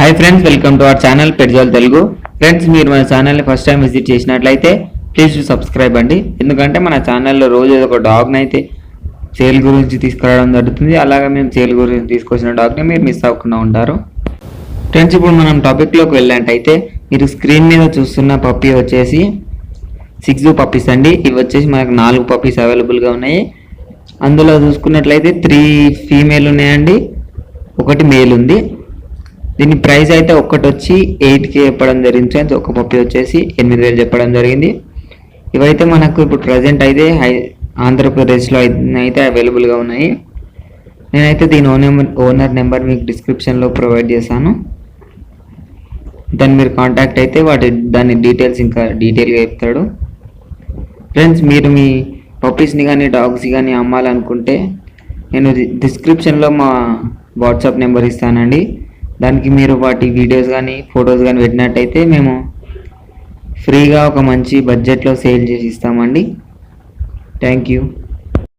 Hi friends, welcome to our channel పెట్జాల్ Telugu. Friends, మీరు మన ఛానల్ని ఫస్ట్ టైం విజిట్ చేసినట్లయితే ప్లీజ్ సబ్స్క్రైబ్ అండి. ఎందుకంటే మన ఛానల్లో రోజు ఒక డాగ్ని అయితే సేల్ గురించి తీసుకురావడం జరుగుతుంది. అలాగే మేము సేల్ గురించి తీసుకొచ్చిన డాగ్ని మీరు మిస్ అవ్వకుండా ఉంటారు. ఫ్రెండ్స్, ఇప్పుడు మనం టాపిక్లోకి వెళ్ళినట్టయితే మీరు స్క్రీన్ మీద చూస్తున్న పప్పీ వచ్చేసి 6 పప్పీస్ అండి. ఇవి వచ్చేసి మనకు 4 పప్పీస్ అవైలబుల్గా ఉన్నాయి. అందులో చూసుకున్నట్లయితే 3 ఫీమేల్ ఉన్నాయండి, 1 మేల్ ఉంది. దీని ప్రైస్ అయితే ఒకటి వచ్చి 8K చెప్పడం జరిగింది ఫ్రెండ్స్. ఒక పప్పి వచ్చేసి 8,000 చెప్పడం జరిగింది. ఇవైతే మనకు ఇప్పుడు ప్రజెంట్ అయితే ఆంధ్రప్రదేశ్లో అయితే అవైలబుల్గా ఉన్నాయి. నేనైతే దీని ఓనర్ నెంబర్ మీకు డిస్క్రిప్షన్లో ప్రొవైడ్ చేశాను. దాన్ని మీరు కాంటాక్ట్ అయితే దాని డీటెయిల్స్ ఇంకా డీటెయిల్గా చెప్తాడు. ఫ్రెండ్స్, మీరు మీ పప్పీస్ని కానీ డాగ్స్ కానీ అమ్మాలనుకుంటే నేను డిస్క్రిప్షన్లో మా వాట్సాప్ నెంబర్ ఇస్తానండి. దానికి మీరు వాటి వీడియోస్ కానీ ఫొటోస్ కానీ పెట్టినట్టయితే మేము ఫ్రీగా ఒక మంచి బడ్జెట్లో సేల్ చేసి ఇస్తామండి. Thank you.